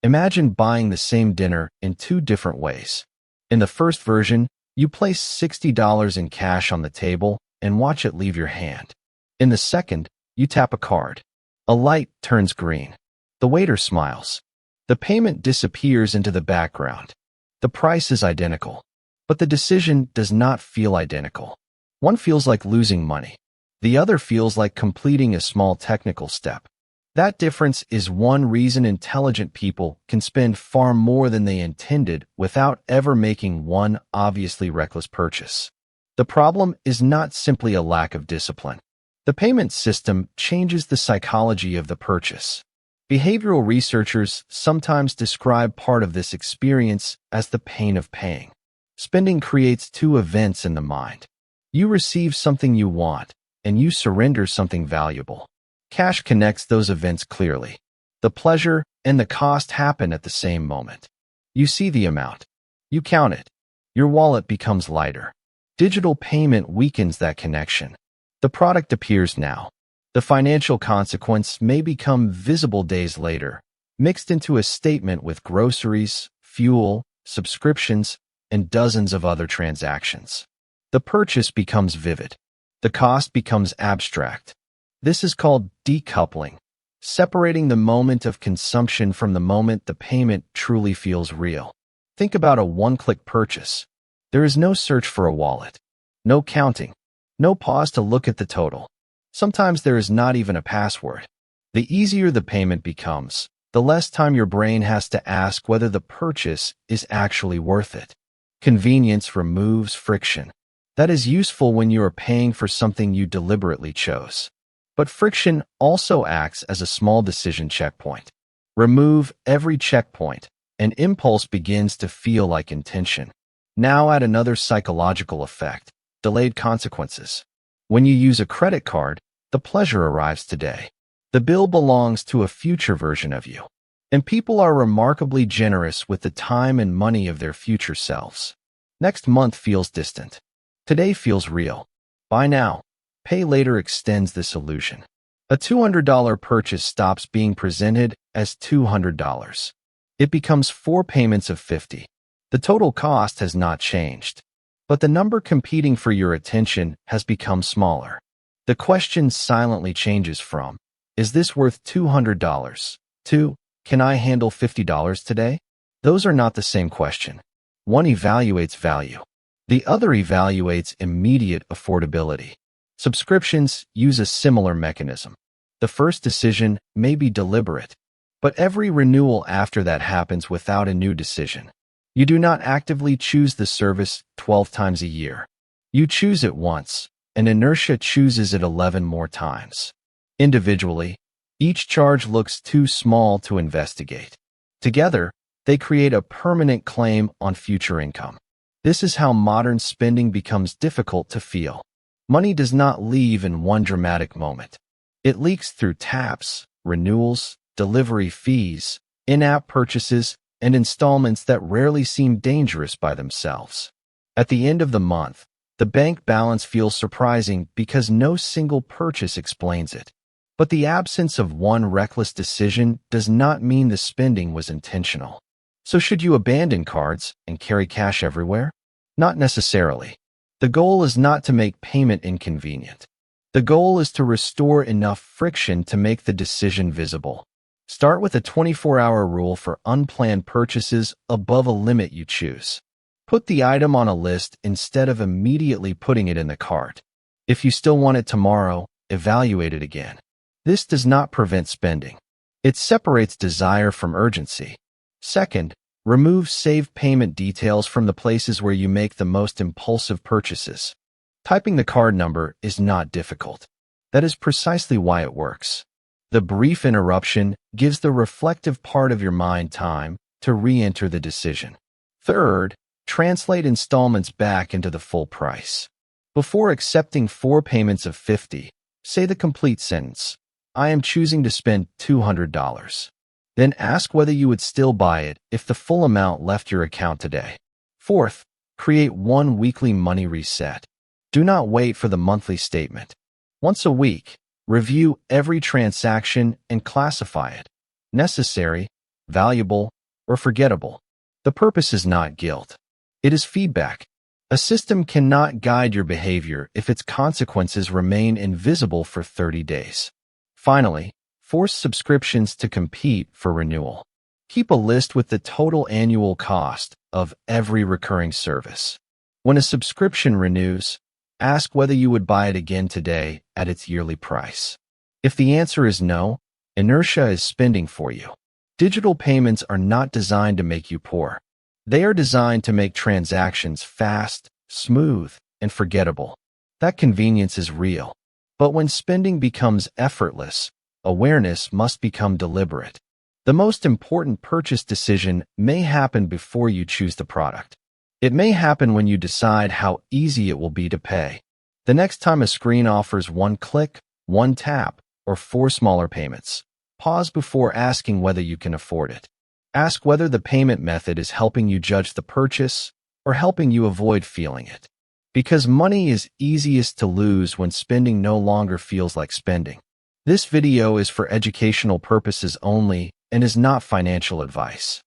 Imagine buying the same dinner in two different ways. In the first version, you place $60 in cash on the table and watch it leave your hand. In the second, you tap a card. A light turns green. The waiter smiles. The payment disappears into the background. The price is identical, but the decision does not feel identical. One feels like losing money. The other feels like completing a small technical step. That difference is one reason intelligent people can spend far more than they intended without ever making one obviously reckless purchase. The problem is not simply a lack of discipline. The payment system changes the psychology of the purchase. Behavioral researchers sometimes describe part of this experience as the pain of paying. Spending creates two events in the mind. You receive something you want, and you surrender something valuable. Cash connects those events clearly. The pleasure and the cost happen at the same moment. You see the amount. You count it. Your wallet becomes lighter. Digital payment weakens that connection. The product appears now. The financial consequence may become visible days later, mixed into a statement with groceries, fuel, subscriptions, and dozens of other transactions. The purchase becomes vivid. The cost becomes abstract. This is called decoupling, separating the moment of consumption from the moment the payment truly feels real. Think about a one-click purchase. There is no search for a wallet, no counting, no pause to look at the total. Sometimes there is not even a password. The easier the payment becomes, the less time your brain has to ask whether the purchase is actually worth it. Convenience removes friction. That is useful when you are paying for something you deliberately chose. But friction also acts as a small decision checkpoint. Remove every checkpoint, and impulse begins to feel like intention. Now add another psychological effect, delayed consequences. When you use a credit card, the pleasure arrives today. The bill belongs to a future version of you. And people are remarkably generous with the time and money of their future selves. Next month feels distant. Today feels real. Buy now. Pay later extends this illusion. A $200 purchase stops being presented as $200. It becomes 4 payments of $50. The total cost has not changed, but the number competing for your attention has become smaller. The question silently changes from, is this worth $200? to, can I handle $50 today? Those are not the same question. One evaluates value. The other evaluates immediate affordability. Subscriptions use a similar mechanism. The first decision may be deliberate, but every renewal after that happens without a new decision. You do not actively choose the service 12 times a year. You choose it once, and inertia chooses it 11 more times. Individually, each charge looks too small to investigate. Together, they create a permanent claim on future income. This is how modern spending becomes difficult to feel. Money does not leave in one dramatic moment. It leaks through taps, renewals, delivery fees, in-app purchases, and installments that rarely seem dangerous by themselves. At the end of the month, the bank balance feels surprising because no single purchase explains it. But the absence of one reckless decision does not mean the spending was intentional. So should you abandon cards and carry cash everywhere? Not necessarily. The goal is not to make payment inconvenient. The goal is to restore enough friction to make the decision visible. Start with a 24-hour rule for unplanned purchases above a limit you choose. Put the item on a list instead of immediately putting it in the cart. If you still want it tomorrow, evaluate it again. This does not prevent spending. It separates desire from urgency. Second, remove saved payment details from the places where you make the most impulsive purchases. Typing the card number is not difficult. That is precisely why it works. The brief interruption gives the reflective part of your mind time to re-enter the decision. Third, translate installments back into the full price. Before accepting 4 payments of $50, say the complete sentence, I am choosing to spend $200. Then ask whether you would still buy it if the full amount left your account today. Fourth, create one weekly money reset. Do not wait for the monthly statement. Once a week, review every transaction and classify it. Necessary, valuable, or forgettable. The purpose is not guilt. It is feedback. A system cannot guide your behavior if its consequences remain invisible for 30 days. Finally, force subscriptions to compete for renewal. Keep a list with the total annual cost of every recurring service. When a subscription renews, ask whether you would buy it again today at its yearly price. If the answer is no, inertia is spending for you. Digital payments are not designed to make you poor. They are designed to make transactions fast, smooth, and forgettable. That convenience is real. But when spending becomes effortless, awareness must become deliberate. The most important purchase decision may happen before you choose the product. It may happen when you decide how easy it will be to pay. The next time a screen offers one click, one tap, or 4 smaller payments, pause before asking whether you can afford it. Ask whether the payment method is helping you judge the purchase or helping you avoid feeling it. Because money is easiest to lose when spending no longer feels like spending. This video is for educational purposes only and is not financial advice.